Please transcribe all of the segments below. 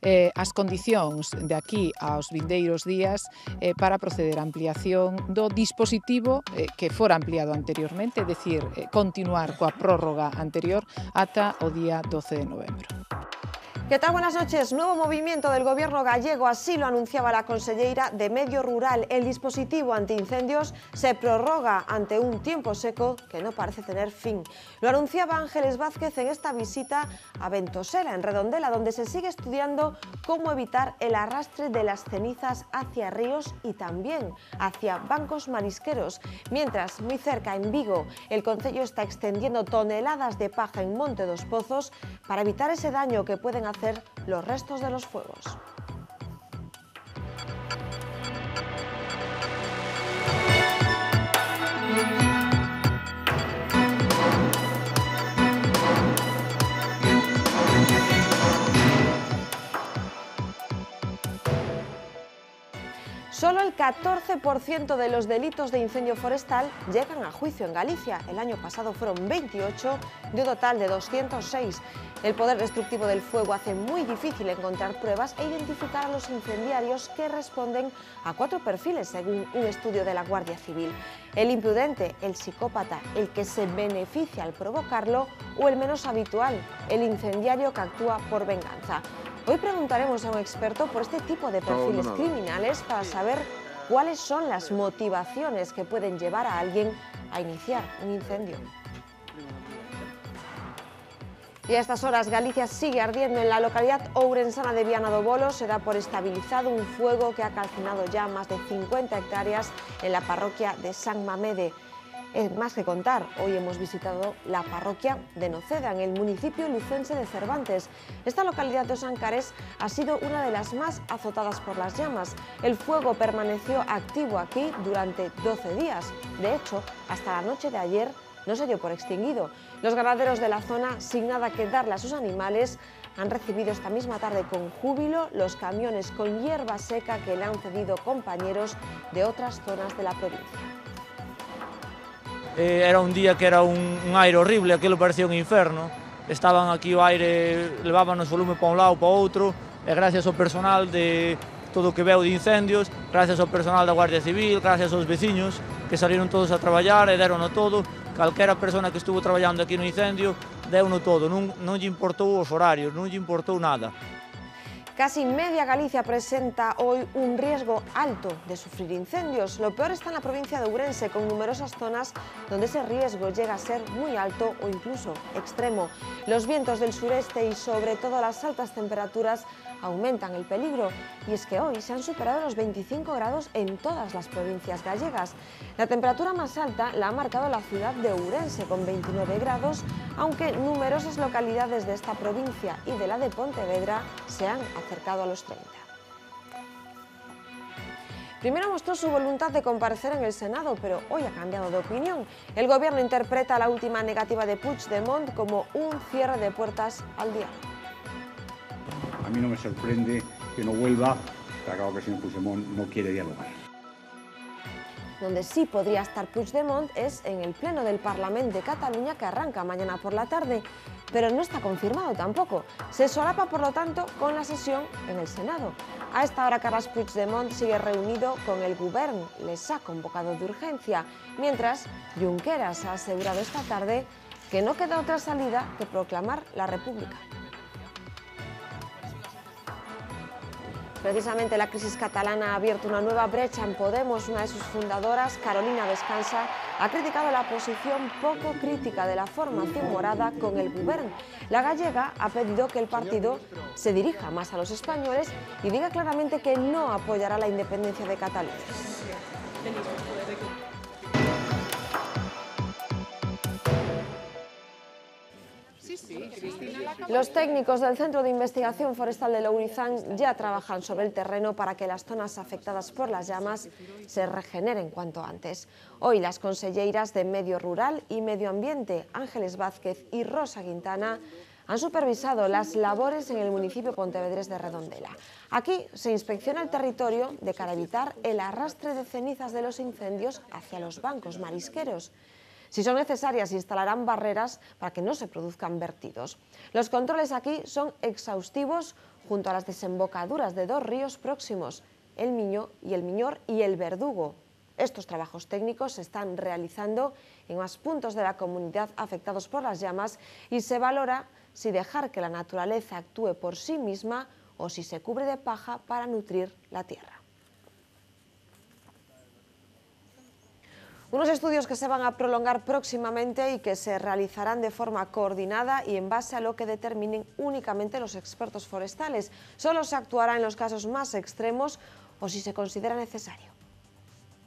as condicións de aquí aos vindeiros días para proceder á ampliación do dispositivo que fora ampliado anteriormente, é dicir, continuar coa prórroga anterior ata o día 12 de novembro. ¿Qué tal? Buenas noches. Nuevo movimiento del gobierno gallego, así lo anunciaba la conselleira de Medio Rural. El dispositivo antiincendios se prorroga ante un tiempo seco que no parece tener fin. Lo anunciaba Ángeles Vázquez en esta visita a Ventosela, en Redondela, donde se sigue estudiando cómo evitar el arrastre de las cenizas hacia ríos y también hacia bancos marisqueros. Mientras, muy cerca, en Vigo, el concello está extendiendo toneladas de paja en Monte dos Pozos para evitar ese daño que pueden hacer los restos de los fuegos. Solo el 14% de los delitos de incendio forestal llegan a juicio en Galicia. El año pasado fueron 28 de un total de 206. El poder destructivo del fuego hace muy difícil encontrar pruebas e identificar a los incendiarios que responden a 4 perfiles, según un estudio de la Guardia Civil. El imprudente, el psicópata, el que se beneficia al provocarlo, o el menos habitual, el incendiario que actúa por venganza. Hoy preguntaremos a un experto por este tipo de perfiles criminales para saber cuáles son las motivaciones que pueden llevar a alguien a iniciar un incendio. Y a estas horas Galicia sigue ardiendo. En la localidad ourensana de Viana do Bolo se da por estabilizado un fuego que ha calcinado ya más de 50 hectáreas en la parroquia de San Mamede. Es más que contar, hoy hemos visitado la parroquia de Noceda, en el municipio lucense de Cervantes. Esta localidad de Osancares ha sido una de las más azotadas por las llamas. El fuego permaneció activo aquí durante 12 días. De hecho, hasta la noche de ayer no se dio por extinguido. Los ganaderos de la zona, sin nada que darle a sus animales, han recibido esta misma tarde con júbilo los camiones con hierba seca que le han cedido compañeros de otras zonas de la provincia. Era un día que era un aire horrible, aquilo parecía un inferno. Estaban aquí o aire, levábamos volume para un lado, para outro, e gracias ao personal de todo o que veu de incendios, gracias ao personal da Guardia Civil, gracias aos veciños que salieron todos a traballar e derono todo. Calquera persona que estuvo traballando aquí no incendio, deuno todo, non lle importou os horarios, non lle importou nada. Casi media Galicia presenta hoy un riesgo alto de sufrir incendios. Lo peor está en la provincia de Ourense, con numerosas zonas donde ese riesgo llega a ser muy alto o incluso extremo. Los vientos del sureste y sobre todo las altas temperaturas aumentan el peligro. Y es que hoy se han superado los 25 grados en todas las provincias gallegas. La temperatura más alta la ha marcado la ciudad de Ourense, con 29 grados, aunque numerosas localidades de esta provincia y de la de Pontevedra se han acercado a los 30. Primero mostró su voluntad de comparecer en el Senado, pero hoy ha cambiado de opinión. El gobierno interpreta la última negativa de Puigdemont como un cierre de puertas al diálogo. A mí no me sorprende que no vuelva, está claro que el señor Puigdemont no quiere dialogar. Donde sí podría estar Puigdemont es en el Pleno del Parlamento de Cataluña, que arranca mañana por la tarde, pero no está confirmado tampoco. Se solapa, por lo tanto, con la sesión en el Senado. A esta hora Carles Puigdemont sigue reunido con el Govern, les ha convocado de urgencia, mientras Junqueras ha asegurado esta tarde que no queda otra salida que proclamar la República. Precisamente la crisis catalana ha abierto una nueva brecha en Podemos. Una de sus fundadoras, Carolina Descansa, ha criticado la posición poco crítica de la formación morada con el Govern. La gallega ha pedido que el partido se dirija más a los españoles y diga claramente que no apoyará la independencia de Cataluña. Los técnicos del Centro de Investigación Forestal de Lourizán ya trabajan sobre el terreno para que las zonas afectadas por las llamas se regeneren cuanto antes. Hoy las conselleiras de Medio Rural y Medio Ambiente, Ángeles Vázquez y Rosa Quintana, han supervisado las labores en el municipio pontevedrés de Redondela. Aquí se inspecciona el territorio de cara a evitar el arrastre de cenizas de los incendios hacia los bancos marisqueros. Si son necesarias, instalarán barreras para que no se produzcan vertidos. Los controles aquí son exhaustivos junto a las desembocaduras de dos ríos próximos, el Miño y el Miñor y el Verdugo. Estos trabajos técnicos se están realizando en más puntos de la comunidad afectados por las llamas y se valora si dejar que la naturaleza actúe por sí misma o si se cubre de paja para nutrir la tierra. Unos estudios que se van a prolongar próximamente y que se realizarán de forma coordinada y en base a lo que determinen únicamente los expertos forestales. Solo se actuará en los casos más extremos o si se considera necesario.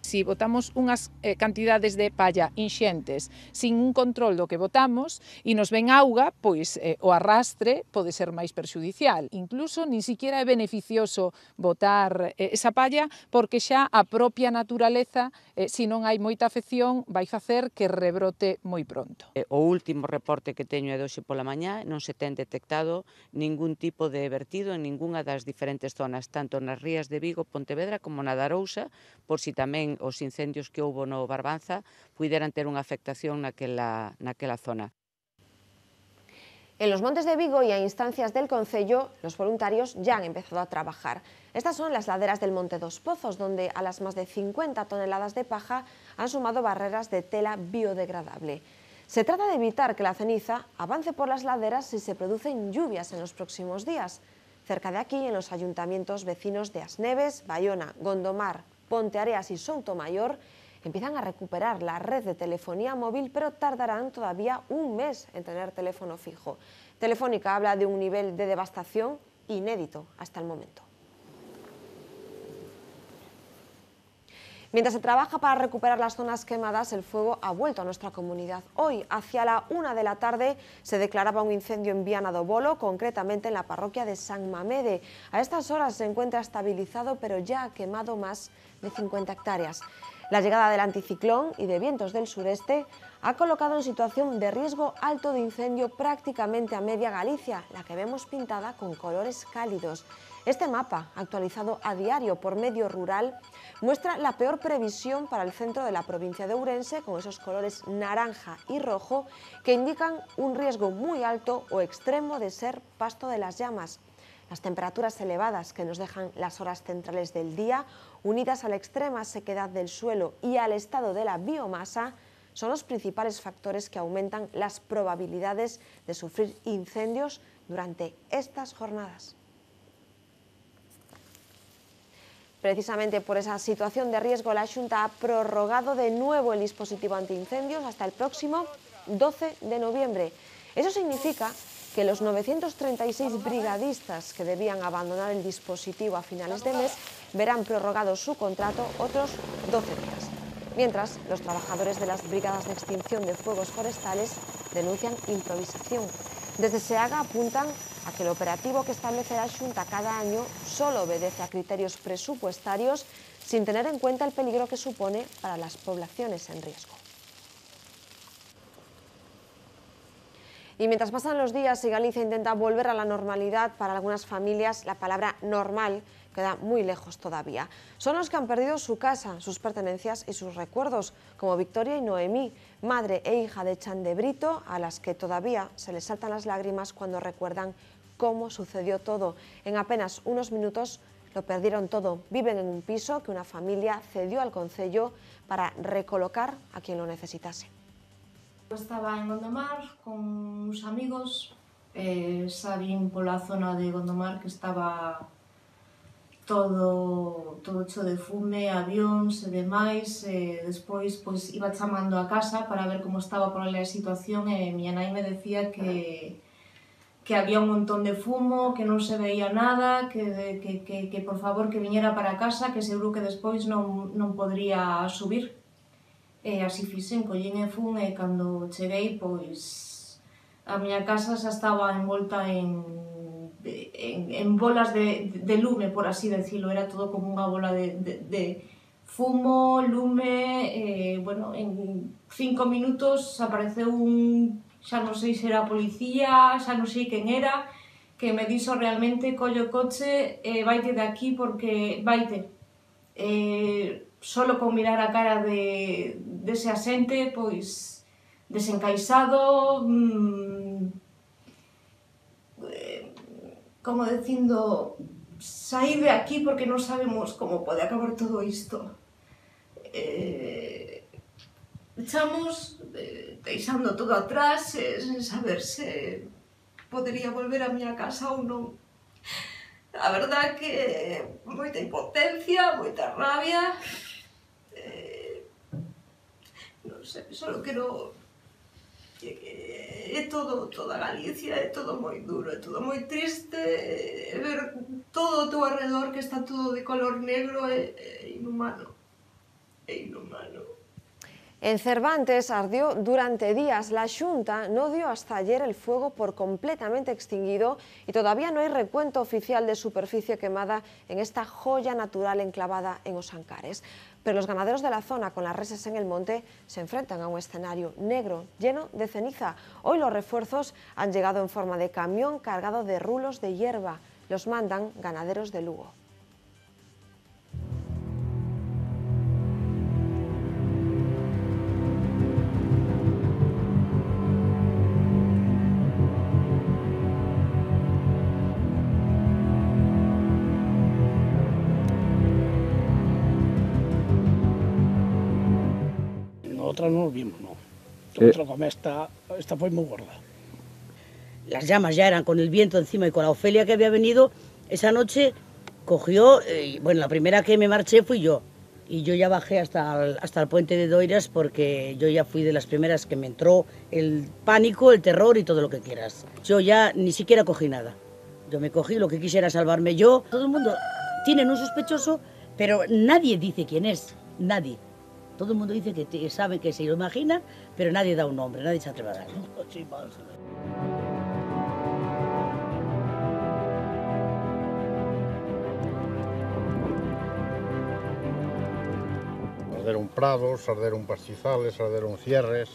Si botamos unhas cantidades de palla inxentes sin un control do que botamos e nos ven auga, pois o arrastre pode ser máis perxudicial. Incluso nin siquiera é beneficioso botar esa palla porque xa a propia naturaleza, se non hai moita afección, vai facer que rebrote moi pronto. O último reporte que teño é de hoxe pola mañá, non se ten detectado ningún tipo de vertido en ningunha das diferentes zonas, tanto nas rías de Vigo, Pontevedra como na de Arousa, por si tamén os incendios que houbo no Barbanza puderan ter unha afectación naquela zona. En los montes de Vigo y a instancias del concello, los voluntarios ya han empezado a trabajar. Estas son las laderas del Monte dos Pozos, donde a las más de 50 toneladas de paja han sumado barreras de tela biodegradable. Se trata de evitar que la ceniza avance por las laderas si se producen lluvias en los próximos días. Cerca de aquí, en los ayuntamientos vecinos de Asneves, Bayona, Gondomar, Ponteareas y Soutomayor, empiezan a recuperar la red de telefonía móvil, pero tardarán todavía un mes en tener teléfono fijo. Telefónica habla de un nivel de devastación inédito hasta el momento. Mientras se trabaja para recuperar las zonas quemadas, el fuego ha vuelto a nuestra comunidad. Hoy, hacia la 1 de la tarde, se declaraba un incendio en Viana do Bolo, concretamente en la parroquia de San Mamede. A estas horas se encuentra estabilizado, pero ya ha quemado más de 50 hectáreas. La llegada del anticiclón y de vientos del sureste ha colocado en situación de riesgo alto de incendio prácticamente a media Galicia, la que vemos pintada con colores cálidos. Este mapa, actualizado a diario por Medio Rural, muestra la peor previsión para el centro de la provincia de Ourense, con esos colores naranja y rojo que indican un riesgo muy alto o extremo de ser pasto de las llamas. Las temperaturas elevadas que nos dejan las horas centrales del día, unidas a la extrema sequedad del suelo y al estado de la biomasa, son los principales factores que aumentan las probabilidades de sufrir incendios durante estas jornadas. Precisamente por esa situación de riesgo, la Xunta ha prorrogado de nuevo el dispositivo antiincendios hasta el próximo 12 de noviembre. Eso significa que los 936 brigadistas que debían abandonar el dispositivo a finales de mes verán prorrogado su contrato otros 12 días. Mientras, los trabajadores de las brigadas de extinción de fuegos forestales denuncian improvisación. Desde SEAGA apuntan a que el operativo que establece la Xunta cada año solo obedece a criterios presupuestarios sin tener en cuenta el peligro que supone para las poblaciones en riesgo. Y mientras pasan los días y Galicia intenta volver a la normalidad, para algunas familias la palabra normal queda muy lejos todavía. Son los que han perdido su casa, sus pertenencias y sus recuerdos, como Victoria y Noemí, madre e hija de Chan de Brito, a las que todavía se les saltan las lágrimas cuando recuerdan cómo sucedió todo. En apenas unos minutos lo perdieron todo. Viven en un piso que una familia cedió al concello para recolocar a quien lo necesitase. Estaba en Gondomar con uns amigos, sabín pola zona de Gondomar que estaba todo hecho de fume, avións e demais, despois pois, iba chamando a casa para ver como estaba por ali a situación e miña nai me decía que había un montón de fumo, que non se veía nada, que por favor que viñera para casa, que seguro que despois non podría subir. E así fixen, collín e fun e cando cheguei, pois a miña casa xa estaba envolta en bolas de lume, por así decirlo, era todo como unha bola de fumo, lume, bueno, en 5 minutos apareceu xa non sei se era a policía, xa non sei quen era, que me dixo realmente, colle o coche e vaite de aquí porque vaite. Solo con mirar a cara dese asente, pois, desencaixado, como dicindo, sair de aquí porque non sabemos como pode acabar todo isto. Echamos deixando todo atrás, sen saber se podería volver a miña casa ou non. A verdad que moita impotencia, moita rabia, non sei, só quero... É todo, toda Galicia, é todo moi duro, é todo moi triste, ver todo o teu arredor que está todo de color negro é inhumano, é inhumano. En Cervantes ardió durante días. La Xunta no dio hasta ayer el fuego por completamente extinguido y todavía no hay recuento oficial de superficie quemada en esta joya natural enclavada en Os Ancares. Pero los ganaderos de la zona con las reses en el monte se enfrentan a un escenario negro, lleno de ceniza. Hoy los refuerzos han llegado en forma de camión cargado de rulos de hierba. Los mandan ganaderos de Lugo. Otra no lo vimos, no. Otra como esta fue muy gorda. Las llamas ya eran con el viento encima y con la Ofelia que había venido, esa noche cogió, bueno, la primera que me marché fui yo. Y yo ya bajé hasta el puente de Doiras porque yo ya fui de las primeras que me entró el pánico, el terror y todo lo que quieras. Yo ya ni siquiera cogí nada. Yo me cogí, lo que quisiera salvarme yo. Todo el mundo tiene un sospechoso, pero nadie dice quién es, nadie. Todo el mundo dice que sabe, que se lo imaginan, pero nadie da un nombre, nadie se atreve a darlo. Arderon prados, arderon pastizales, arderon cierres,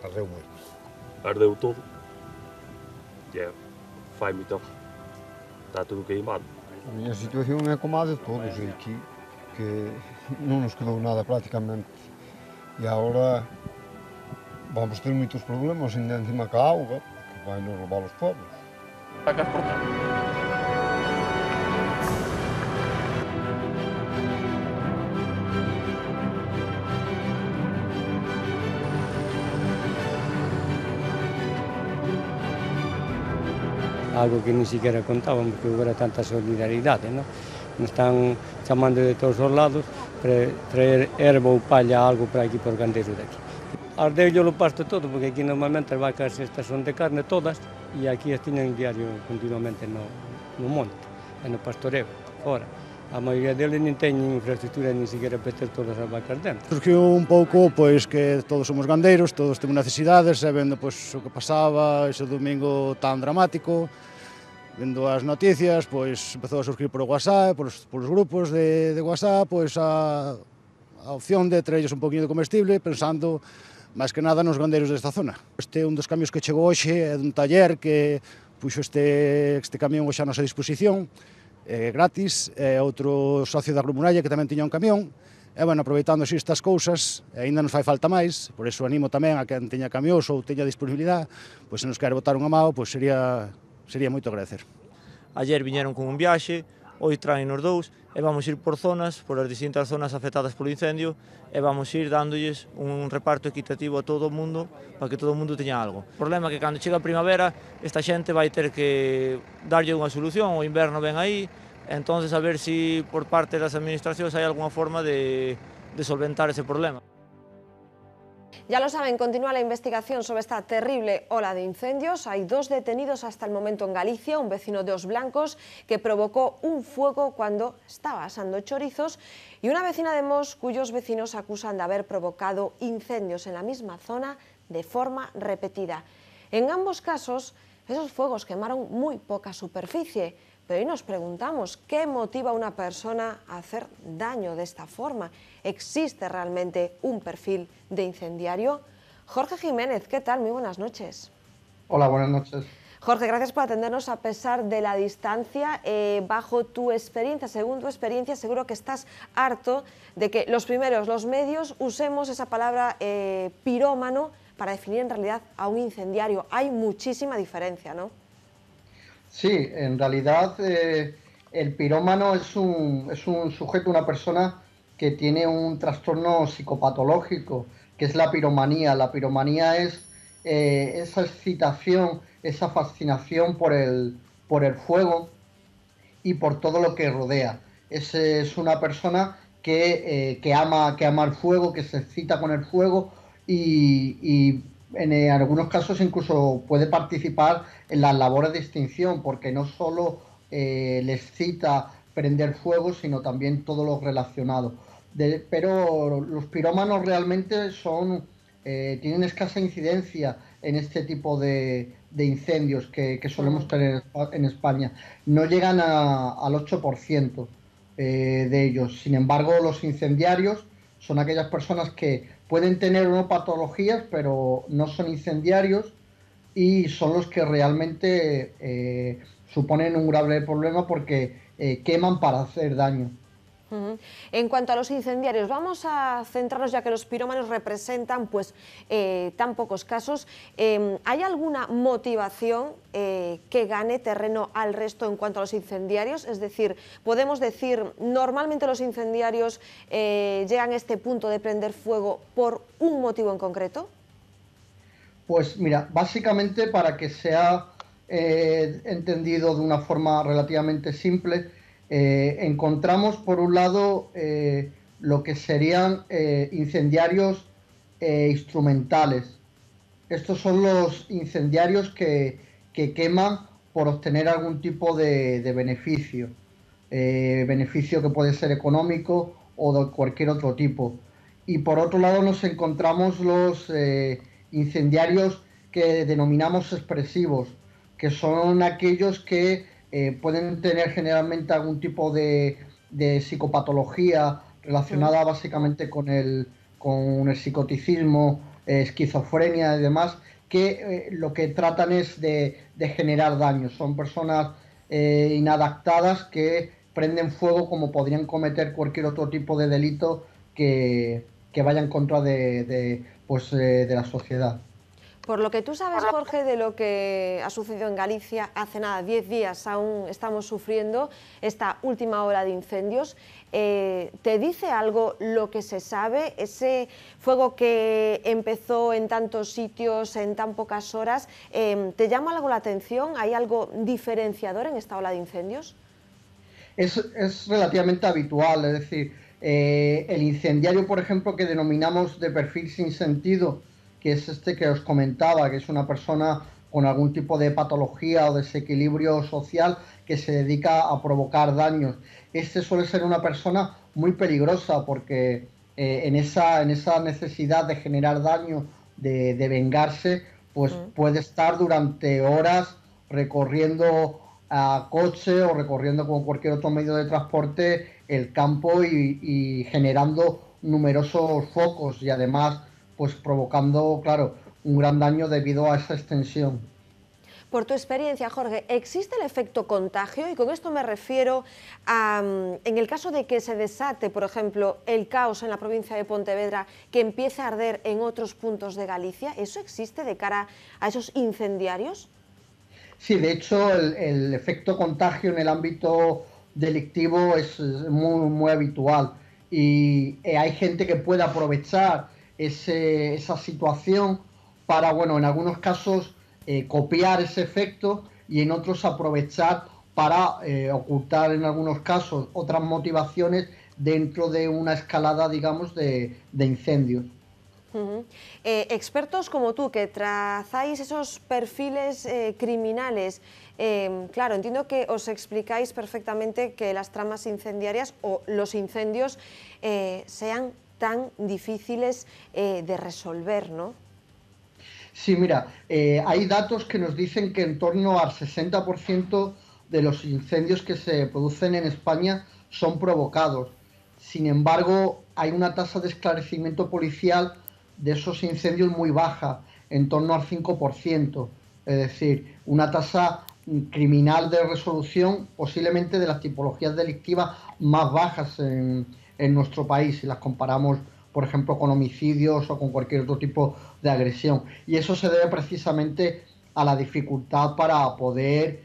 ardeu moito. Ardeu todo. Fai moito. Está tudo queimado. A miña situación é como a de todos aquí, que non nos quedou nada prácticamente. E agora vamos ter moitos problemas ainda encima ca auga, que vai nos roubar os pobres. Sacas por todo. Algo que ni siquiera contaban, porque hubiera tanta solidaridad, ¿no? Nos están chamando de todos os lados para traer erva ou palla, algo para aquí, por gandeiro de aquí. Ardeu yo lo pasto todo, porque aquí normalmente as vacas estas son de carne todas, e aquí as tiñan diario continuamente no monte, e no pastoreo, fora. A maioría deles non teñen infraestructura ni siquiera para ter todas as vacas dentro. Surgiu un pouco pois que todos somos gandeiros, todos temos necesidades, e vendo pois o que pasaba ese domingo tan dramático, vendo as noticias, pois empezou a surgir por o WhatsApp, por os grupos de WhatsApp, pois a opción de traerlles un poquinho de comestible, pensando máis que nada nos gandeiros desta zona. Este é un dos camións que chegou hoxe, é dun taller que puxo este camión hoxe a nosa disposición, gratis, outro socio da Agromuralla que tamén tiña un camión, e, bueno, aproveitando así estas cousas, aínda nos fai falta máis, por iso animo tamén a quen teña camións ou teña disponibilidade, pois se nos quere botar unha mão, pois sería moito agradecer. Ayer viñeron con un viaxe, hoy traen os dous, e vamos ir por zonas, por as distintas zonas afectadas polo incendio, e vamos ir dándolles un reparto equitativo a todo o mundo, para que todo o mundo teña algo. O problema é que cando chega a primavera, esta xente vai ter que darlle unha solución, o inverno ven aí, entonces a ver se por parte das administracións hai algunha forma de solventar ese problema. Ya lo saben, continúa la investigación sobre esta terrible ola de incendios. Hay 2 detenidos hasta el momento en Galicia, un vecino de Os Blancos que provocó un fuego cuando estaba asando chorizos y una vecina de Mos cuyos vecinos acusan de haber provocado incendios en la misma zona de forma repetida. En ambos casos, esos fuegos quemaron muy poca superficie. Pero hoy nos preguntamos, ¿qué motiva a una persona a hacer daño de esta forma? ¿Existe realmente un perfil de incendiario? Jorge Jiménez, ¿qué tal? Muy buenas noches. Hola, buenas noches. Jorge, gracias por atendernos a pesar de la distancia. Bajo tu experiencia, según tu experiencia, seguro que estás harto de que los medios, usemos esa palabra pirómano para definir en realidad a un incendiario. Hay muchísima diferencia, ¿no? Sí, en realidad el pirómano es un sujeto, una persona que tiene un trastorno psicopatológico, que es la piromanía. La piromanía es esa excitación, esa fascinación por el fuego y por todo lo que rodea. Es una persona que ama el fuego, que se excita con el fuego y en algunos casos incluso puede participar en las labores de extinción, porque no solo le excita prender fuego, sino también todo lo relacionado. Pero los pirómanos realmente tienen escasa incidencia en este tipo de incendios que solemos tener en España. No llegan al 8% de ellos. Sin embargo, los incendiarios son aquellas personas que pueden tener una patologías, pero no son incendiarios y son los que realmente suponen un grave problema porque queman para hacer daño. En cuanto a los incendiarios, vamos a centrarnos, ya que los pirómanos representan pues tan pocos casos. ¿Hay alguna motivación que gane terreno al resto en cuanto a los incendiarios? Es decir, podemos decir, normalmente los incendiarios llegan a este punto de prender fuego por un motivo en concreto. Pues mira, básicamente, para que sea entendido de una forma relativamente simple, encontramos por un lado lo que serían incendiarios instrumentales. Estos son los incendiarios que queman por obtener algún tipo de beneficio, beneficio que puede ser económico o de cualquier otro tipo. Y por otro lado nos encontramos los incendiarios que denominamos expresivos, que son aquellos que pueden tener generalmente algún tipo de psicopatología relacionada básicamente con el psicoticismo, esquizofrenia y demás, que lo que tratan es de generar daño. Son personas inadaptadas que prenden fuego como podrían cometer cualquier otro tipo de delito que vaya en contra de la sociedad. Por lo que tú sabes, Jorge, de lo que ha sucedido en Galicia, hace nada, 10 días aún estamos sufriendo esta última ola de incendios. ¿Te dice algo lo que se sabe? Ese fuego que empezó en tantos sitios, en tan pocas horas, ¿te llama algo la atención? ¿Hay algo diferenciador en esta ola de incendios? Es relativamente habitual, es decir, el incendiario, por ejemplo, que denominamos de perfil sin sentido, que es este que os comentaba, que es una persona con algún tipo de patología o desequilibrio social que se dedica a provocar daños. Este suele ser una persona muy peligrosa porque en esa necesidad de generar daño, de vengarse, pues puede estar durante horas recorriendo a coche o recorriendo con cualquier otro medio de transporte el campo y generando numerosos focos y además pues provocando, claro, un gran daño debido a esa extensión. Por tu experiencia, Jorge, ¿existe el efecto contagio? Y con esto me refiero a, en el caso de que se desate, por ejemplo, el caos en la provincia de Pontevedra, que empiece a arder en otros puntos de Galicia, ¿eso existe de cara a esos incendiarios? Sí, de hecho, el efecto contagio en el ámbito delictivo es muy habitual y hay gente que puede aprovechar esa situación para, bueno, en algunos casos copiar ese efecto y en otros aprovechar para ocultar en algunos casos otras motivaciones dentro de una escalada, digamos, de incendios. Expertos como tú, que trazáis esos perfiles criminales, claro, entiendo que os explicáis perfectamente que las tramas incendiarias o los incendios sean tan difíciles de resolver, ¿no? Sí, mira, hay datos que nos dicen que en torno al 60% de los incendios que se producen en España son provocados. Sin embargo, hay una tasa de esclarecimiento policial de esos incendios muy baja, en torno al 5%. Es decir, una tasa criminal de resolución posiblemente de las tipologías delictivas más bajas en nuestro país, si las comparamos, por ejemplo, con homicidios o con cualquier otro tipo de agresión. Y eso se debe precisamente a la dificultad para poder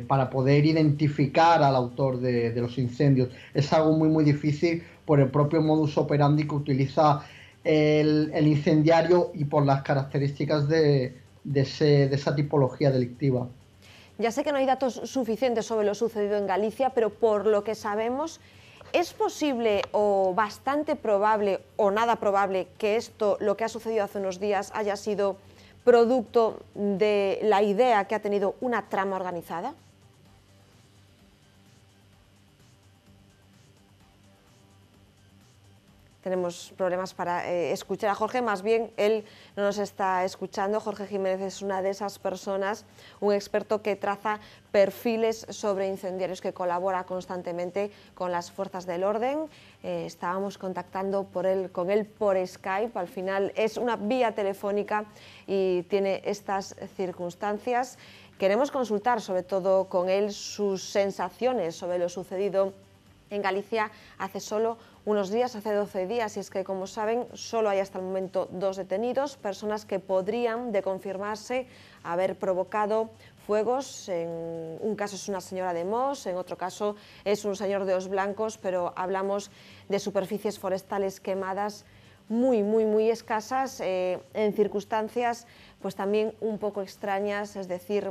para poder identificar al autor de los incendios. Es algo muy difícil por el propio modus operandi que utiliza el incendiario y por las características de esa tipología delictiva. Ya sé que no hay datos suficientes sobre lo sucedido en Galicia, pero por lo que sabemos, ¿es posible o bastante probable o nada probable que esto, lo que ha sucedido hace unos días, haya sido producto de la idea que ha tenido una trama organizada? Tenemos problemas para escuchar a Jorge, más bien él no nos está escuchando. Jorge Jiménez es una de esas personas, un experto que traza perfiles sobre incendiarios, que colabora constantemente con las fuerzas del orden. Estábamos contactando con él por Skype, al final es una vía telefónica y tiene estas circunstancias. Queremos consultar sobre todo con él sus sensaciones sobre lo sucedido en Galicia hace solo unos días, hace 12 días, y es que, como saben, solo hay hasta el momento 2 detenidos, personas que podrían, de confirmarse, haber provocado fuegos. En un caso es una señora de Mos, en otro caso es un señor de Os Blancos, pero hablamos de superficies forestales quemadas muy escasas, en circunstancias pues también un poco extrañas, es decir,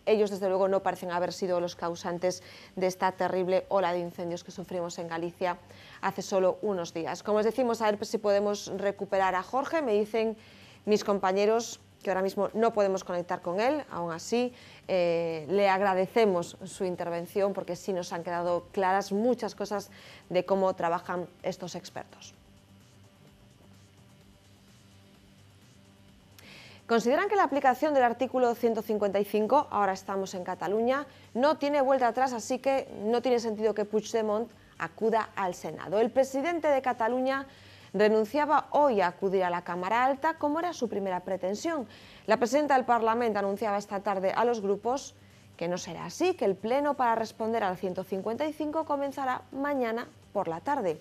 ellos desde luego no parecen haber sido los causantes de esta terrible ola de incendios que sufrimos en Galicia hace solo unos días. Como os decimos, a ver si podemos recuperar a Jorge. Me dicen mis compañeros que ahora mismo no podemos conectar con él, aún así le agradecemos su intervención porque sí nos han quedado claras muchas cosas de cómo trabajan estos expertos. Consideran que la aplicación del artículo 155, ahora estamos en Cataluña, no tiene vuelta atrás, así que no tiene sentido que Puigdemont acuda al Senado. El presidente de Cataluña renunciaba hoy a acudir a la Cámara Alta, como era su primera pretensión. La presidenta del Parlamento anunciaba esta tarde a los grupos que no será así, que el pleno para responder al 155 comenzará mañana por la tarde.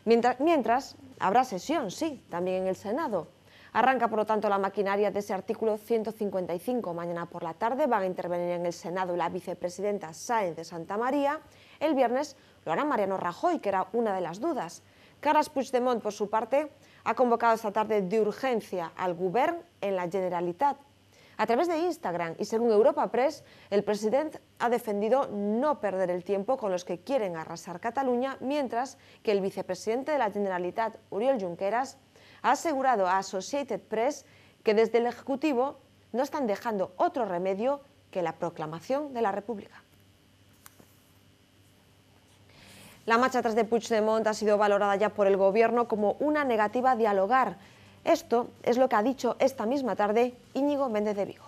Mientras habrá sesión, sí, también en el Senado. Arranca, por lo tanto, la maquinaria de ese artículo 155. Mañana por la tarde van a intervenir en el Senado la vicepresidenta Sáenz de Santamaría. El viernes lo hará Mariano Rajoy, que era una de las dudas. Carles Puigdemont, por su parte, ha convocado esta tarde de urgencia al Govern en la Generalitat. A través de Instagram y según Europa Press, el presidente ha defendido no perder el tiempo con los que quieren arrasar Cataluña, mientras que el vicepresidente de la Generalitat, Oriol Junqueras, ha asegurado a Associated Press que desde el Ejecutivo no están dejando otro remedio que la proclamación de la República. La marcha atrás de Puigdemont ha sido valorada ya por el Gobierno como una negativa a dialogar. Esto es lo que ha dicho esta misma tarde Íñigo Méndez de Vigo.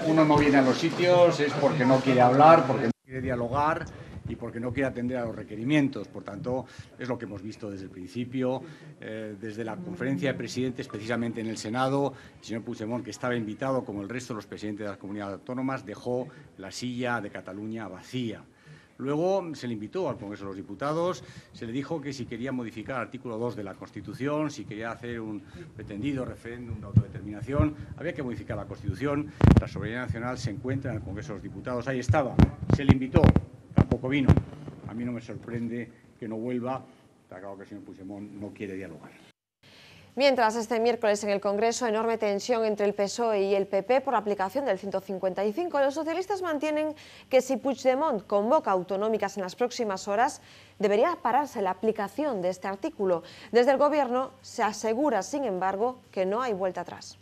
Uno no viene a los sitios es porque no quiere hablar, porque no quiere dialogar y porque no quiere atender a los requerimientos. Por tanto, es lo que hemos visto desde el principio, desde la conferencia de presidentes, precisamente en el Senado. El señor Puigdemont, que estaba invitado, como el resto de los presidentes de las comunidades autónomas, dejó la silla de Cataluña vacía. Luego se le invitó al Congreso de los Diputados, se le dijo que si quería modificar el artículo 2 de la Constitución, si quería hacer un pretendido referéndum de autodeterminación, había que modificar la Constitución. La soberanía nacional se encuentra en el Congreso de los Diputados, ahí estaba, se le invitó, tampoco vino. A mí no me sorprende que no vuelva, está claro que el señor Puigdemont no quiere dialogar. Mientras, este miércoles en el Congreso, enorme tensión entre el PSOE y el PP por la aplicación del 155. Los socialistas mantienen que si Puigdemont convoca autonómicas en las próximas horas, debería pararse la aplicación de este artículo. Desde el Gobierno se asegura, sin embargo, que no hay vuelta atrás.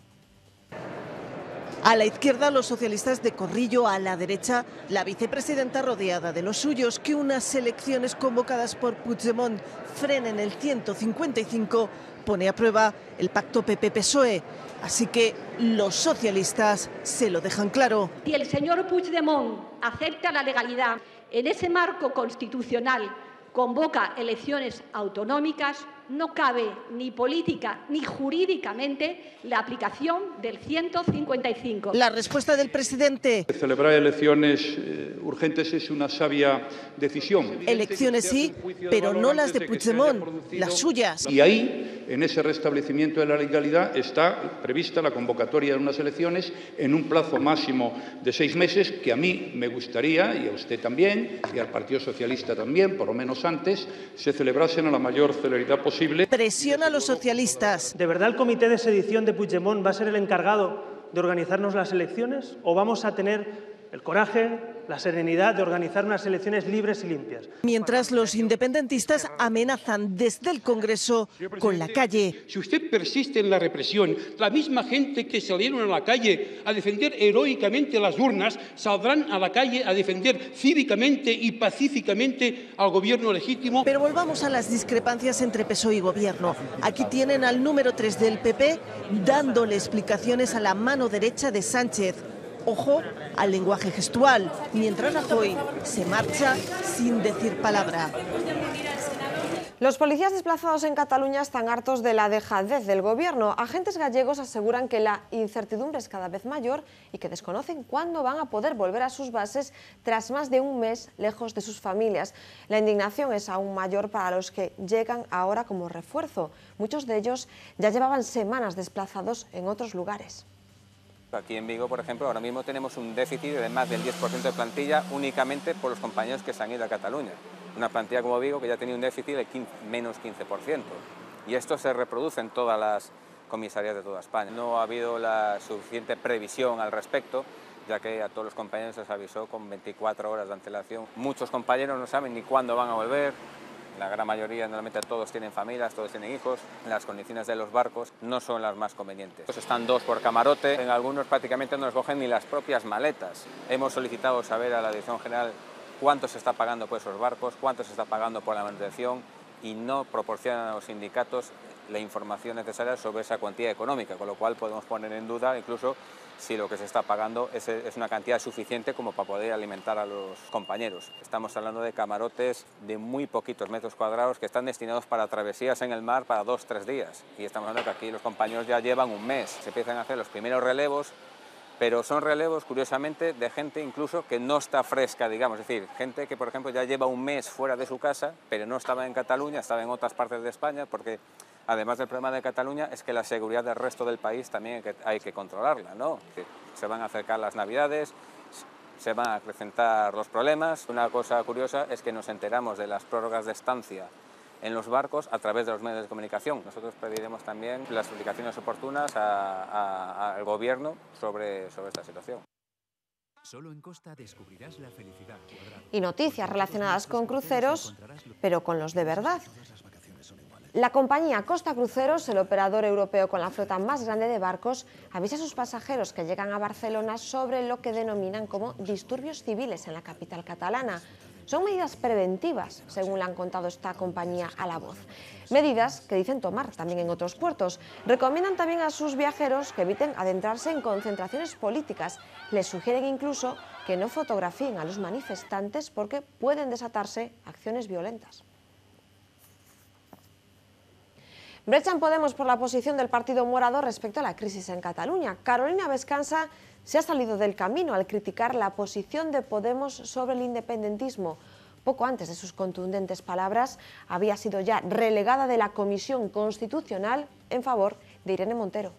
A la izquierda, los socialistas de Corrillo; a la derecha, la vicepresidenta rodeada de los suyos. Que unas elecciones convocadas por Puigdemont frenen el 155 pone a prueba el pacto PP-PSOE. Así que los socialistas se lo dejan claro. Si el señor Puigdemont acepta la legalidad, en ese marco constitucional convoca elecciones autonómicas, no cabe ni política ni jurídicamente la aplicación del 155. La respuesta del presidente. Celebrar elecciones urgentes es una sabia decisión. Elecciones sí, pero no las de Puigdemont, las suyas. Y ahí, en ese restablecimiento de la legalidad, está prevista la convocatoria de unas elecciones en un plazo máximo de 6 meses, que a mí me gustaría, y a usted también, y al Partido Socialista también, por lo menos antes, se celebrasen a la mayor celeridad posible. Presiona a los socialistas. ¿De verdad el comité de sedición de Puigdemont va a ser el encargado de organizarnos las elecciones o vamos a tener el coraje, la serenidad de organizar unas elecciones libres y limpias? Mientras los independentistas amenazan desde el Congreso con la calle. Si usted persiste en la represión, la misma gente que salieron a la calle a defender heroicamente las urnas, saldrán a la calle a defender cívicamente y pacíficamente al gobierno legítimo. Pero volvamos a las discrepancias entre PSOE y Gobierno. Aquí tienen al número 3 del PP dándole explicaciones a la mano derecha de Sánchez. Ojo al lenguaje gestual, mientras Rajoy se marcha sin decir palabra. Los policías desplazados en Cataluña están hartos de la dejadez del gobierno. Agentes gallegos aseguran que la incertidumbre es cada vez mayor y que desconocen cuándo van a poder volver a sus bases tras más de un mes lejos de sus familias. La indignación es aún mayor para los que llegan ahora como refuerzo. Muchos de ellos ya llevaban semanas desplazados en otros lugares. Aquí en Vigo, por ejemplo, ahora mismo tenemos un déficit de más del 10% de plantilla únicamente por los compañeros que se han ido a Cataluña. Una plantilla como Vigo que ya tenía un déficit de menos 15%. Y esto se reproduce en todas las comisarías de toda España. No ha habido la suficiente previsión al respecto, ya que a todos los compañeros se les avisó con 24 horas de antelación. Muchos compañeros no saben ni cuándo van a volver. La gran mayoría, normalmente todos tienen familias, todos tienen hijos. Las condiciones de los barcos no son las más convenientes. Están 2 por camarote, en algunos prácticamente no nos cogen ni las propias maletas. Hemos solicitado saber a la Dirección General cuánto se está pagando por esos barcos, cuánto se está pagando por la manutención y no proporcionan a los sindicatos la información necesaria sobre esa cuantía económica, con lo cual podemos poner en duda incluso si lo que se está pagando es una cantidad suficiente como para poder alimentar a los compañeros. Estamos hablando de camarotes de muy poquitos metros cuadrados que están destinados para travesías en el mar para 2-3 días. Y estamos hablando que aquí los compañeros ya llevan un mes. Se empiezan a hacer los primeros relevos, pero son relevos, curiosamente, de gente incluso que no está fresca, digamos. Es decir, gente que, por ejemplo, ya lleva un mes fuera de su casa, pero no estaba en Cataluña, estaba en otras partes de España, porque además del problema de Cataluña es que la seguridad del resto del país también hay que controlarla, ¿no? Que se van a acercar las Navidades, se van a acrecentar los problemas. Una cosa curiosa es que nos enteramos de las prórrogas de estancia en los barcos a través de los medios de comunicación. Nosotros pediremos también las explicaciones oportunas al gobierno sobre esta situación. Solo en Costa descubrirás la felicidad. Y noticias relacionadas con cruceros, pero con los de verdad. La compañía Costa Cruceros, el operador europeo con la flota más grande de barcos, avisa a sus pasajeros que llegan a Barcelona sobre lo que denominan como disturbios civiles en la capital catalana. Son medidas preventivas, según le han contado esta compañía a La Voz. Medidas que dicen tomar también en otros puertos. Recomiendan también a sus viajeros que eviten adentrarse en concentraciones políticas. Les sugieren incluso que no fotografíen a los manifestantes porque pueden desatarse acciones violentas. Brecha en Podemos por la posición del Partido Morado respecto a la crisis en Cataluña. Carolina Vescansa se ha salido del camino al criticar la posición de Podemos sobre el independentismo. Poco antes de sus contundentes palabras, había sido ya relegada de la Comisión Constitucional en favor de Irene Montero.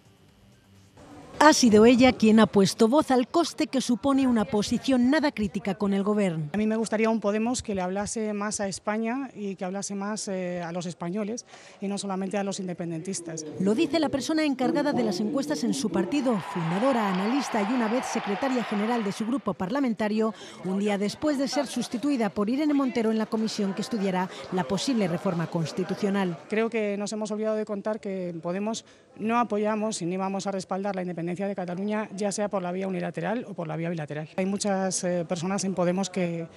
Ha sido ella quien ha puesto voz al coste que supone una posición nada crítica con el Gobierno. A mí me gustaría un Podemos que le hablase más a España y que hablase más a los españoles y no solamente a los independentistas. Lo dice la persona encargada de las encuestas en su partido, fundadora, analista y una vez secretaria general de su grupo parlamentario, un día después de ser sustituida por Irene Montero en la comisión que estudiará la posible reforma constitucional. Creo que nos hemos olvidado de contar que en Podemos no apoyamos y ni vamos a respaldar la independencia de Cataluña, ya sea por la vía unilateral o por la vía bilateral. Hay muchas personas en Podemos que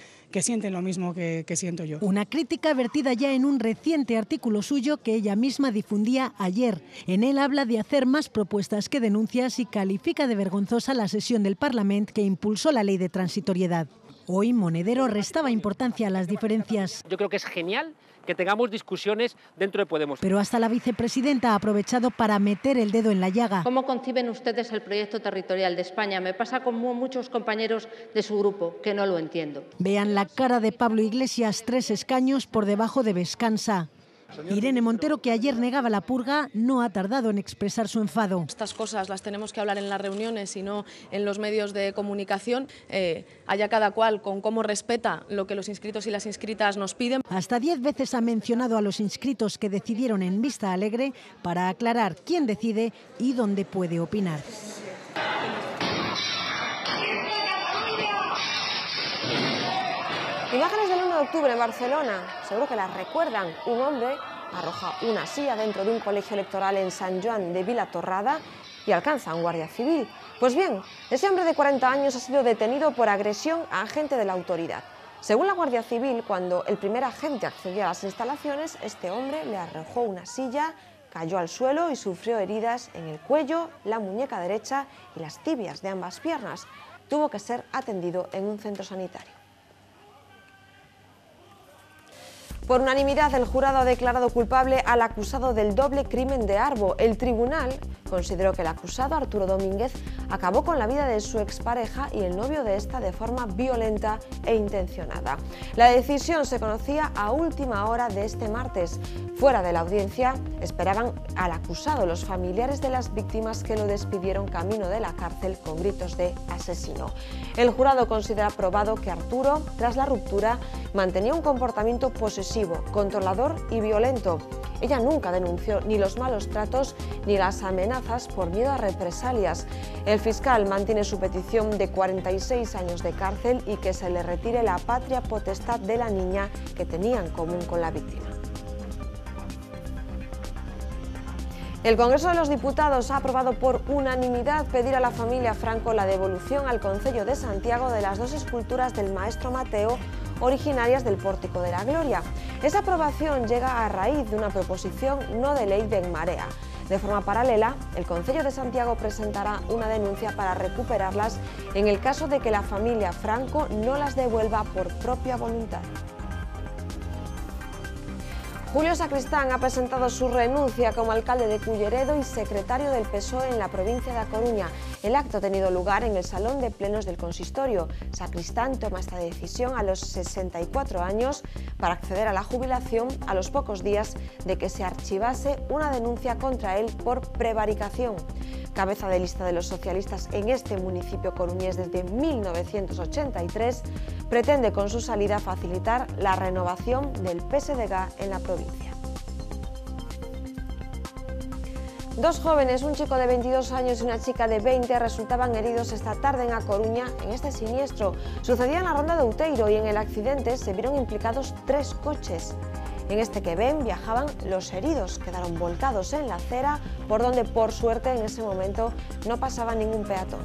sienten lo mismo que siento yo. Una crítica vertida ya en un reciente artículo suyo que ella misma difundía ayer. En él habla de hacer más propuestas que denuncias y califica de vergonzosa la sesión del Parlamento que impulsó la ley de transitoriedad. Hoy Monedero restaba importancia a las diferencias. Yo creo que es genial que tengamos discusiones dentro de Podemos. Pero hasta la vicepresidenta ha aprovechado para meter el dedo en la llaga. ¿Cómo conciben ustedes el proyecto territorial de España? Me pasa con muchos compañeros de su grupo, que no lo entiendo. Vean la cara de Pablo Iglesias, 3 escaños por debajo de Vescansa. Irene Montero, que ayer negaba la purga, no ha tardado en expresar su enfado. Estas cosas las tenemos que hablar en las reuniones y no en los medios de comunicación. Allá cada cual con cómo respeta lo que los inscritos y las inscritas nos piden. Hasta 10 veces ha mencionado a los inscritos que decidieron en Vista Alegre para aclarar quién decide y dónde puede opinar. Imágenes del 1 de octubre en Barcelona, seguro que las recuerdan. Un hombre arroja una silla dentro de un colegio electoral en Sant Joan de Vilatorrada y alcanza a un guardia civil. Pues bien, ese hombre de 40 años ha sido detenido por agresión a agente de la autoridad. Según la Guardia Civil, cuando el primer agente accedió a las instalaciones, este hombre le arrojó una silla, cayó al suelo y sufrió heridas en el cuello, la muñeca derecha y las tibias de ambas piernas. Tuvo que ser atendido en un centro sanitario. Por unanimidad, el jurado ha declarado culpable al acusado del doble crimen de Arbo. El tribunal consideró que el acusado, Arturo Domínguez, acabó con la vida de su expareja y el novio de esta de forma violenta e intencionada. La decisión se conocía a última hora de este martes. Fuera de la audiencia, esperaban al acusado los familiares de las víctimas, que lo despidieron camino de la cárcel con gritos de asesino. El jurado considera probado que Arturo, tras la ruptura, mantenía un comportamiento posesivo, controlador y violento. Ella nunca denunció ni los malos tratos ni las amenazas por miedo a represalias. El fiscal mantiene su petición de 46 años de cárcel y que se le retire la patria potestad de la niña que tenía en común con la víctima. El Congreso de los Diputados ha aprobado por unanimidad pedir a la familia Franco la devolución al Concello de Santiago de las 2 esculturas del maestro Mateo originarias del Pórtico de la Gloria. Esa aprobación llega a raíz de una proposición no de ley de En Marea. De forma paralela, el Concello de Santiago presentará una denuncia para recuperarlas en el caso de que la familia Franco no las devuelva por propia voluntad. Julio Sacristán ha presentado su renuncia como alcalde de Culleredo y secretario del PSOE en la provincia de A Coruña. El acto ha tenido lugar en el Salón de Plenos del Consistorio. Sacristán toma esta decisión a los 64 años para acceder a la jubilación a los pocos días de que se archivase una denuncia contra él por prevaricación. Cabeza de lista de los socialistas en este municipio coruñés desde 1983, pretende con su salida facilitar la renovación del PSDG en la provincia. 2 jóvenes, un chico de 22 años y una chica de 20, resultaban heridos esta tarde en A Coruña en este siniestro. Sucedía en la ronda de Outeiro y en el accidente se vieron implicados 3 coches. En este que ven viajaban los heridos, quedaron volcados en la acera, por donde por suerte en ese momento no pasaba ningún peatón.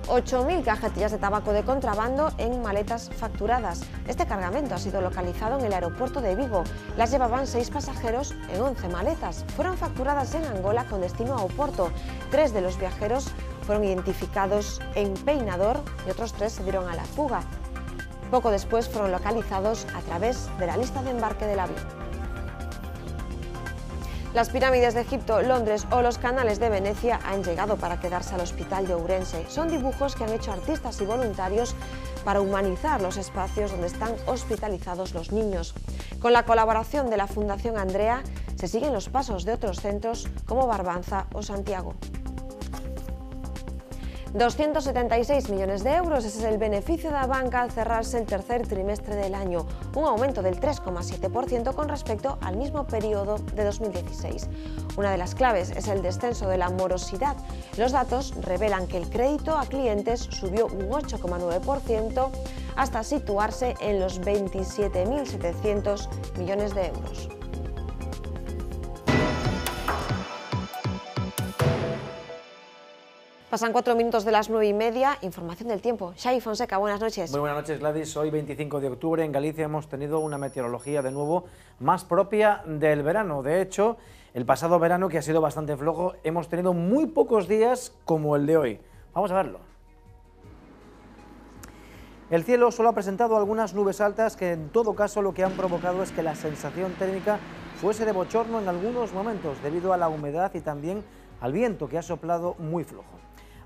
8.000 cajetillas de tabaco de contrabando en maletas facturadas. Este cargamento ha sido localizado en el aeropuerto de Vigo. Las llevaban 6 pasajeros en 11 maletas. Fueron facturadas en Angola con destino a Oporto. 3 de los viajeros fueron identificados en Peinador y otros 3 se dieron a la fuga. Poco después fueron localizados a través de la lista de embarque del avión. Las pirámides de Egipto, Londres o los canales de Venecia han llegado para quedarse al hospital de Ourense. Son dibujos que han hecho artistas y voluntarios para humanizar los espacios donde están hospitalizados los niños. Con la colaboración de la Fundación Andrea, se siguen los pasos de otros centros como Barbanza o Santiago. 276 millones de euros, ese es el beneficio de la banca al cerrarse el tercer trimestre del año, un aumento del 3,7% con respecto al mismo periodo de 2016. Una de las claves es el descenso de la morosidad. Los datos revelan que el crédito a clientes subió un 8,9% hasta situarse en los 27.700 millones de euros. Pasan 4 minutos de las 9:30, información del tiempo. Xavi Fonseca, buenas noches. Muy buenas noches, Gladys. Hoy, 25 de octubre, en Galicia hemos tenido una meteorología de nuevo más propia del verano. De hecho, el pasado verano, que ha sido bastante flojo, hemos tenido muy pocos días como el de hoy. Vamos a verlo. El cielo solo ha presentado algunas nubes altas que en todo caso lo que han provocado es que la sensación térmica fuese de bochorno en algunos momentos debido a la humedad y también al viento que ha soplado muy flojo.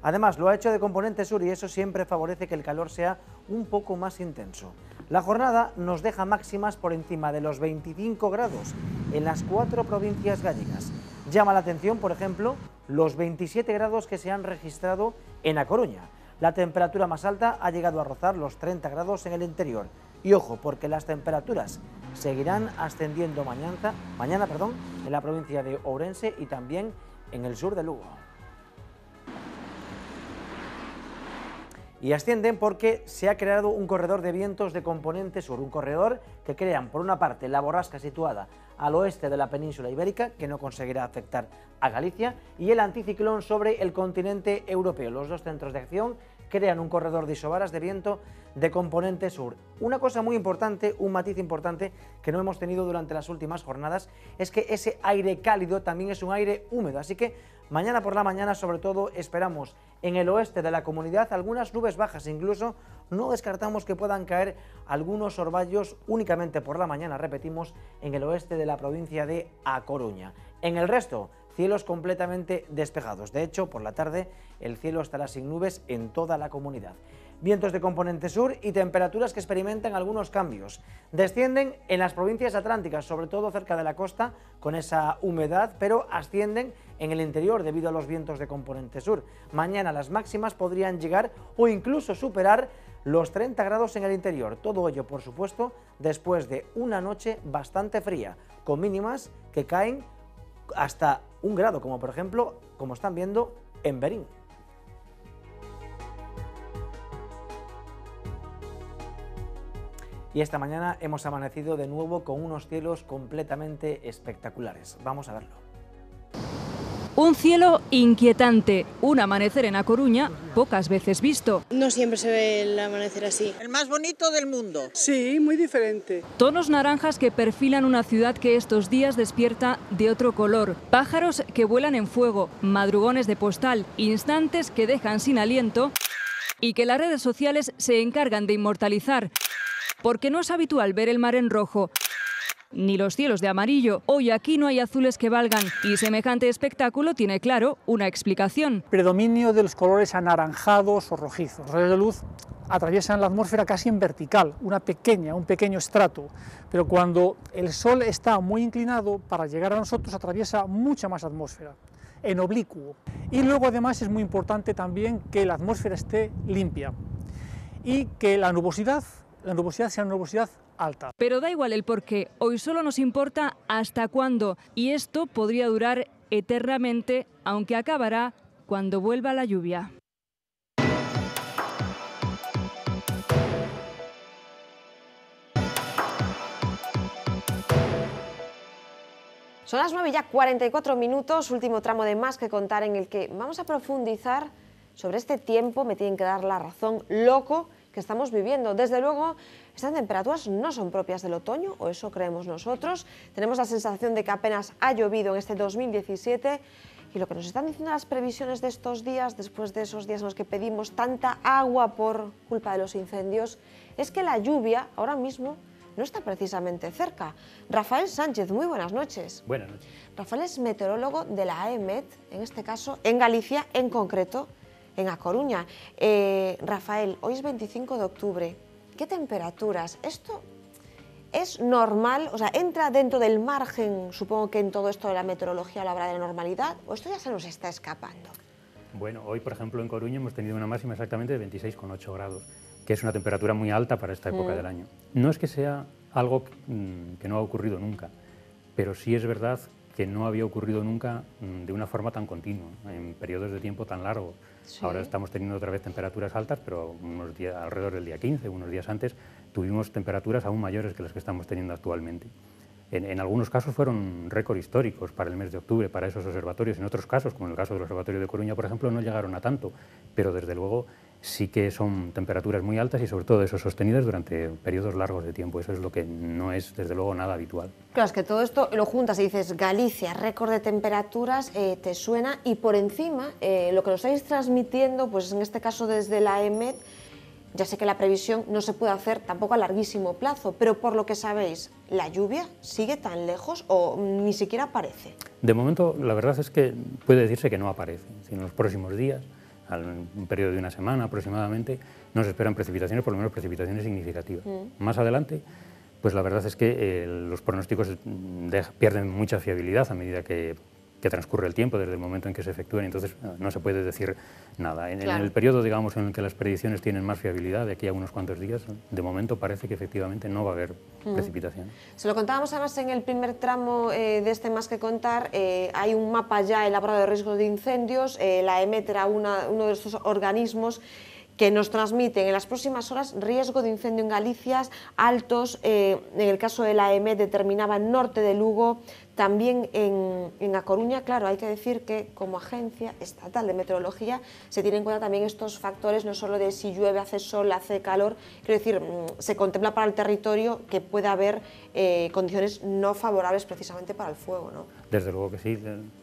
Además lo ha hecho de componente sur y eso siempre favorece que el calor sea un poco más intenso. La jornada nos deja máximas por encima de los 25 grados en las 4 provincias gallegas. Llama la atención, por ejemplo, los 27 grados que se han registrado en A Coruña. La temperatura más alta ha llegado a rozar los 30 grados en el interior. Y ojo, porque las temperaturas seguirán ascendiendo mañana en la provincia de Ourense y también en el sur de Lugo. Y ascienden porque se ha creado un corredor de vientos de componente sur, un corredor que crean por una parte la borrasca situada al oeste de la península ibérica, que no conseguirá afectar a Galicia, y el anticiclón sobre el continente europeo. Los dos centros de acción crean un corredor de isobaras de viento de componente sur. Una cosa muy importante, un matiz importante que no hemos tenido durante las últimas jornadas, es que ese aire cálido también es un aire húmedo, así que mañana por la mañana sobre todo esperamos en el oeste de la comunidad algunas nubes bajas, incluso no descartamos que puedan caer algunos orvallos únicamente por la mañana, repetimos, en el oeste de la provincia de A Coruña. En el resto, cielos completamente despejados. De hecho, por la tarde el cielo estará sin nubes en toda la comunidad. Vientos de componente sur y temperaturas que experimentan algunos cambios. Descienden en las provincias atlánticas, sobre todo cerca de la costa, con esa humedad, pero ascienden en el interior debido a los vientos de componente sur. Mañana las máximas podrían llegar o incluso superar los 30 grados en el interior. Todo ello, por supuesto, después de una noche bastante fría, con mínimas que caen hasta 1 grado, como por ejemplo, como están viendo, en Berín. Y esta mañana hemos amanecido de nuevo con unos cielos completamente espectaculares. Vamos a verlo. Un cielo inquietante, un amanecer en A Coruña pocas veces visto. No siempre se ve el amanecer así. El más bonito del mundo. Sí, muy diferente. Tonos naranjas que perfilan una ciudad que estos días despierta de otro color. Pájaros que vuelan en fuego, madrugones de postal, instantes que dejan sin aliento y que las redes sociales se encargan de inmortalizar. Porque no es habitual ver el mar en rojo, ni los cielos de amarillo. Hoy aquí no hay azules que valgan y semejante espectáculo tiene, claro, una explicación. Predominio de los colores anaranjados o rojizos. Los rayos de luz atraviesan la atmósfera casi en vertical, un pequeño estrato, pero cuando el sol está muy inclinado, para llegar a nosotros atraviesa mucha más atmósfera, en oblicuo. Y luego además es muy importante también que la atmósfera esté limpia y que la nubosidad sea una nubosidad alta. Pero da igual el porqué, hoy solo nos importa hasta cuándo, y esto podría durar eternamente, aunque acabará cuando vuelva la lluvia. Son las 9 y ya 44 minutos, último tramo de Más que Contar, en el que vamos a profundizar sobre este tiempo, me tienen que dar la razón, loco que estamos viviendo. Desde luego, estas temperaturas no son propias del otoño, o eso creemos nosotros. Tenemos la sensación de que apenas ha llovido en este 2017 y lo que nos están diciendo las previsiones de estos días, después de esos días en los que pedimos tanta agua por culpa de los incendios, es que la lluvia ahora mismo no está precisamente cerca. Rafael Sánchez, muy buenas noches. Buenas noches. Rafael es meteorólogo de la AEMET, en este caso en Galicia, en concreto en A Coruña. Rafael, hoy es 25 de octubre. ¿Qué temperaturas? ¿Esto es normal? O sea, ¿entra dentro del margen, supongo que en todo esto de la meteorología lo habrá de normalidad, o esto ya se nos está escapando? Bueno, hoy, por ejemplo, en Coruña hemos tenido una máxima exactamente de 26,8 grados, que es una temperatura muy alta para esta época del año. No es que sea algo que no ha ocurrido nunca, pero sí es verdad que no había ocurrido nunca de una forma tan continua, en periodos de tiempo tan largos. Sí. Ahora estamos teniendo otra vez temperaturas altas, pero alrededor del día 15, unos días antes, tuvimos temperaturas aún mayores que las que estamos teniendo actualmente. En algunos casos fueron récord históricos para el mes de octubre, para esos observatorios. En otros casos, como en el caso del Observatorio de Coruña, por ejemplo, no llegaron a tanto, pero desde luego sí que son temperaturas muy altas y sobre todo eso sostenidas durante periodos largos de tiempo. Eso es lo que no es, desde luego, nada habitual. Claro, es que todo esto lo juntas y dices Galicia, récord de temperaturas, te suena, y por encima lo que nos estáis transmitiendo, pues en este caso desde la AEMET, Ya sé que la previsión no se puede hacer tampoco a larguísimo plazo, pero por lo que sabéis, ¿la lluvia sigue tan lejos o ni siquiera aparece? De momento, la verdad es que puede decirse que no aparece. En los próximos días, en un periodo de una semana aproximadamente, nos esperan precipitaciones, por lo menos precipitaciones significativas. Más adelante, pues la verdad es que los pronósticos pierden mucha fiabilidad a medida que transcurre el tiempo desde el momento en que se efectúan, entonces no se puede decir nada. En el periodo, digamos, en el que las predicciones tienen más fiabilidad, de aquí a unos cuantos días, de momento parece que efectivamente no va a haber precipitación. Se lo contábamos además en el primer tramo de este Más que Contar. Hay un mapa ya elaborado de riesgos de incendios. La EMET era uno de estos organismos que nos transmiten en las próximas horas riesgo de incendio en Galicia altos. En el caso de la EMET determinaba el norte de Lugo, también en A Coruña. Claro, hay que decir que como agencia estatal de meteorología se tienen en cuenta también estos factores, no solo de si llueve, hace sol, hace calor, quiero decir, se contempla para el territorio que pueda haber condiciones no favorables precisamente para el fuego, ¿no? Desde luego que sí,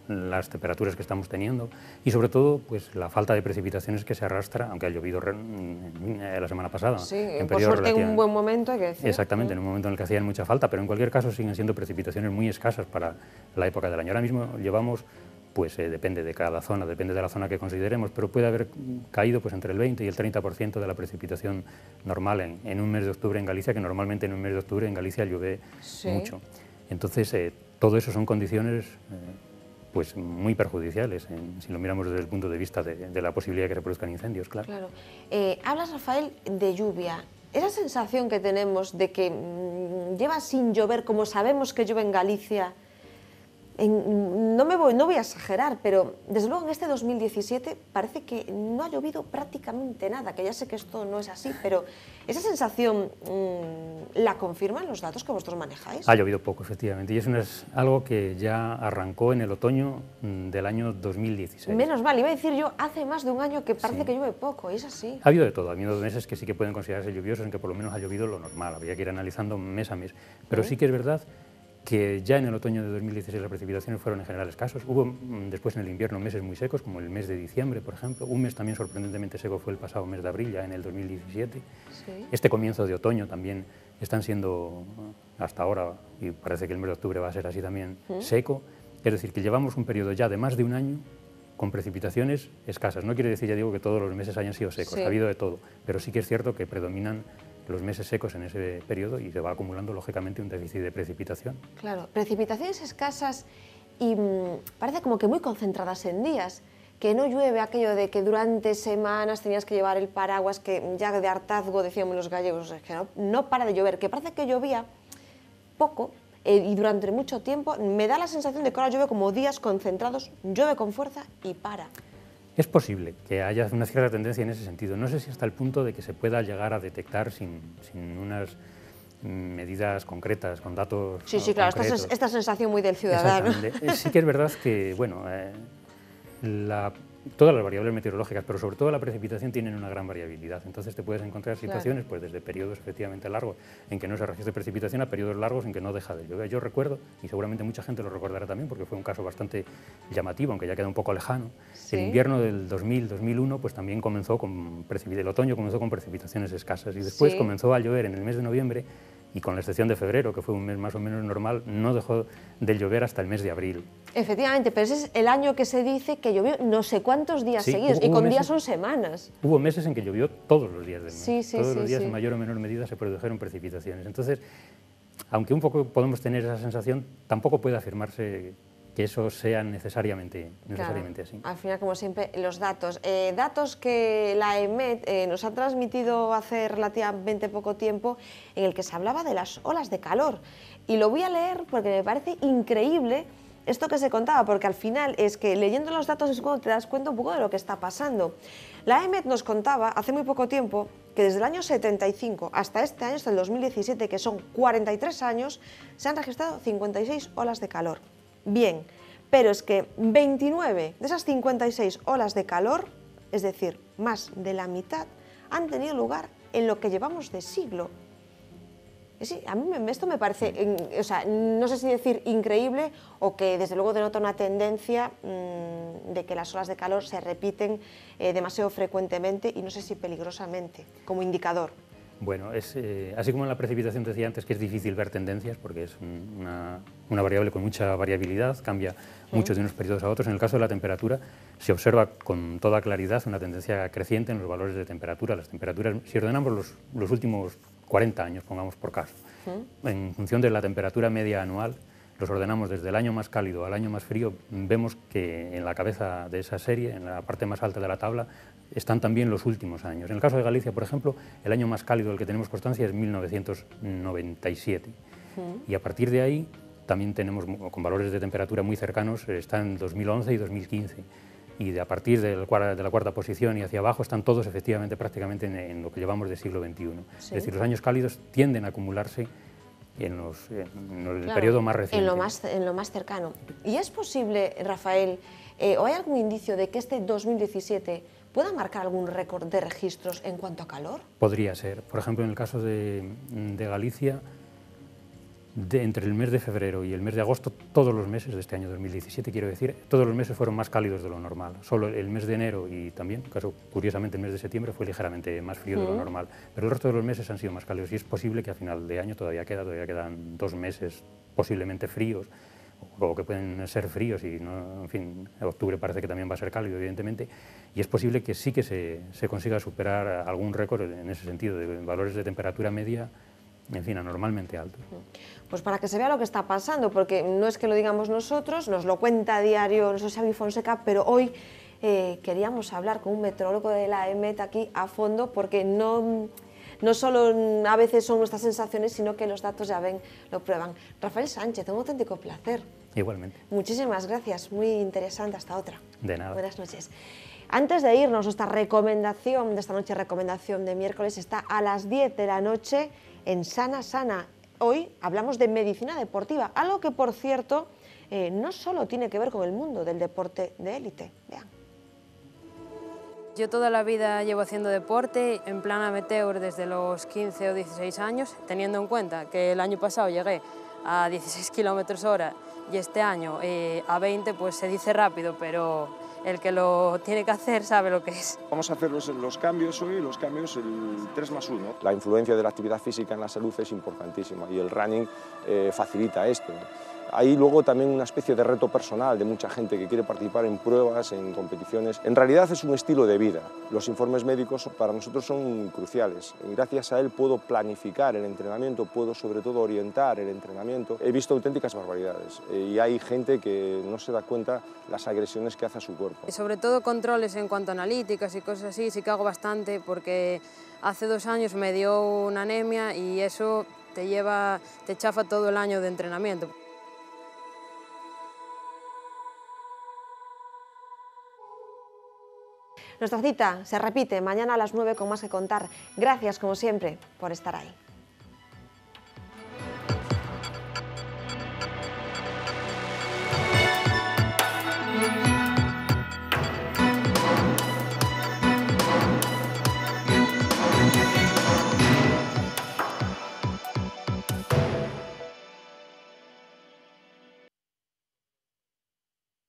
las temperaturas que estamos teniendo y sobre todo pues la falta de precipitaciones que se arrastra, aunque ha llovido la semana pasada. Sí, por suerte en un buen momento, hay que decir. Exactamente, en un momento en el que hacían mucha falta, pero en cualquier caso siguen siendo precipitaciones muy escasas para la época del año. Ahora mismo llevamos, pues depende de cada zona, depende de la zona que consideremos, pero puede haber caído pues entre el 20 y el 30% de la precipitación normal en un mes de octubre en Galicia, que normalmente en un mes de octubre en Galicia llueve mucho. Entonces, todo eso son condiciones pues muy perjudiciales, si lo miramos desde el punto de vista de la posibilidad de que se produzcan incendios, claro. Hablas, Rafael, de lluvia. Esa sensación que tenemos de que lleva sin llover, como sabemos que llueve en Galicia, no voy a exagerar, pero desde luego en este 2017 parece que no ha llovido prácticamente nada, que ya sé que esto no es así, pero esa sensación ¿la confirman los datos que vosotros manejáis? Ha llovido poco, efectivamente, y eso es algo que ya arrancó en el otoño del año 2016. Menos mal, iba a decir yo, hace más de un año que parece que llueve poco, y es así. Ha habido de todo, ha habido meses que sí que pueden considerarse lluviosos, en que por lo menos ha llovido lo normal, habría que ir analizando mes a mes, pero sí que es verdad que ya en el otoño de 2016 las precipitaciones fueron en general escasos. Hubo después en el invierno meses muy secos, como el mes de diciembre, por ejemplo. Un mes también sorprendentemente seco fue el pasado mes de abril, ya en el 2017. Sí. Este comienzo de otoño también están siendo, hasta ahora, y parece que el mes de octubre va a ser así también, seco. Es decir, que llevamos un periodo ya de más de un año con precipitaciones escasas. No quiere decir, ya digo, que todos los meses hayan sido secos, ha habido de todo, pero sí que es cierto que predominan los meses secos en ese periodo y se va acumulando lógicamente un déficit de precipitación. Claro, precipitaciones escasas y parece como que muy concentradas en días, que no llueve aquello de que durante semanas tenías que llevar el paraguas, que ya de hartazgo decíamos los gallegos, es que no para de llover, que parece que llovía poco y durante mucho tiempo. Me da la sensación de que ahora llueve como días concentrados, llueve con fuerza y para. Es posible que haya una cierta tendencia en ese sentido. No sé si hasta el punto de que se pueda llegar a detectar sin unas medidas concretas, con datos Sí, claro, esta sensación muy del ciudadano. Sí que es verdad que, bueno, todas las variables meteorológicas, pero sobre todo la precipitación, tienen una gran variabilidad. Entonces te puedes encontrar situaciones, pues desde periodos efectivamente largos en que no se registra precipitación a periodos largos en que no deja de llover. Yo recuerdo, y seguramente mucha gente lo recordará también, porque fue un caso bastante llamativo, aunque ya queda un poco lejano. El invierno del 2000-2001 pues también comenzó con el otoño comenzó con precipitaciones escasas y después comenzó a llover en el mes de noviembre y con la excepción de febrero, que fue un mes más o menos normal, no dejó de llover hasta el mes de abril. Efectivamente, pero ese es el año que se dice que llovió no sé cuántos días seguidos, y con días son semanas. Hubo meses en que llovió todos los días del mes. Todos los días en mayor o menor medida se produjeron precipitaciones. Entonces, aunque un poco podemos tener esa sensación, tampoco puede afirmarse que eso sea necesariamente así. Al final, como siempre, los datos. Datos que la EMET nos ha transmitido hace relativamente poco tiempo, en el que se hablaba de las olas de calor. Y lo voy a leer porque me parece increíble esto que se contaba, porque al final es que leyendo los datos es cuando te das cuenta un poco de lo que está pasando. La EMET nos contaba hace muy poco tiempo que desde el año 75 hasta este año, hasta el 2017, que son 43 años, se han registrado 56 olas de calor. Bien, pero es que 29 de esas 56 olas de calor, es decir, más de la mitad, han tenido lugar en lo que llevamos de siglo. Sí, a mí esto me parece, o sea, no sé si decir increíble o que desde luego denota una tendencia de que las olas de calor se repiten demasiado frecuentemente y no sé si peligrosamente, como indicador. Bueno, así como en la precipitación decía antes que es difícil ver tendencias porque es una variable con mucha variabilidad, cambia mucho de unos periodos a otros. En el caso de la temperatura se observa con toda claridad una tendencia creciente en los valores de temperatura. Las temperaturas, si ordenamos los últimos 40 años, pongamos por caso, en función de la temperatura media anual, los ordenamos desde el año más cálido al año más frío, vemos que en la cabeza de esa serie, en la parte más alta de la tabla, están también los últimos años. En el caso de Galicia, por ejemplo, el año más cálido del que tenemos constancia es 1997. Y a partir de ahí también tenemos, con valores de temperatura muy cercanos, están 2011 y 2015. Y a partir de la cuarta posición y hacia abajo están todos efectivamente prácticamente en lo que llevamos del siglo XXI. Sí. Es decir, los años cálidos tienden a acumularse en el periodo más reciente. En lo más cercano. ¿Y es posible, Rafael, o hay algún indicio de que este 2017 pueda marcar algún récord de registros en cuanto a calor? Podría ser. Por ejemplo, en el caso de Galicia, entre el mes de febrero y el mes de agosto, todos los meses de este año 2017, quiero decir, todos los meses fueron más cálidos de lo normal. Solo el mes de enero y también, curiosamente, el mes de septiembre fue ligeramente más frío de lo normal. Pero el resto de los meses han sido más cálidos y es posible que a final de año todavía quedan 2 meses posiblemente fríos, o que pueden ser fríos y, no, en fin, octubre parece que también va a ser cálido, evidentemente, y es posible que sí que se consiga superar algún récord en ese sentido, de valores de temperatura media, en fin, anormalmente altos. Pues para que se vea lo que está pasando, porque no es que lo digamos nosotros, nos lo cuenta a diario, no sé, Xavi Fonseca, pero hoy queríamos hablar con un meteorólogo de la EMET aquí a fondo, porque no solo a veces son nuestras sensaciones, sino que los datos, ya ven, lo prueban. Rafael Sánchez, un auténtico placer. Igualmente. Muchísimas gracias, muy interesante. Hasta otra. De nada. Buenas noches. Antes de irnos, nuestra recomendación de esta noche, recomendación de miércoles, está a las 10 de la noche en Sana Sana. Hoy hablamos de medicina deportiva, algo que, por cierto, no solo tiene que ver con el mundo del deporte de élite. Vean. Yo toda la vida llevo haciendo deporte en plan amateur desde los 15 o 16 años, teniendo en cuenta que el año pasado llegué a 16 km/h y este año a 20, pues se dice rápido, pero el que lo tiene que hacer sabe lo que es. Vamos a hacer los cambios hoy, el 3+1. La influencia de la actividad física en la salud es importantísima y el running facilita esto. Hay luego también una especie de reto personal de mucha gente que quiere participar en pruebas, en competiciones. En realidad es un estilo de vida. Los informes médicos para nosotros son cruciales. Gracias a él puedo planificar el entrenamiento, puedo sobre todo orientar el entrenamiento. He visto auténticas barbaridades y hay gente que no se da cuenta las agresiones que hace a su cuerpo. Y sobre todo controles en cuanto a analíticas y cosas así, sí que hago bastante porque hace 2 años me dio una anemia y eso te chafa todo el año de entrenamiento. Nuestra cita se repite mañana a las 9 con más que contar. Gracias, como siempre, por estar ahí.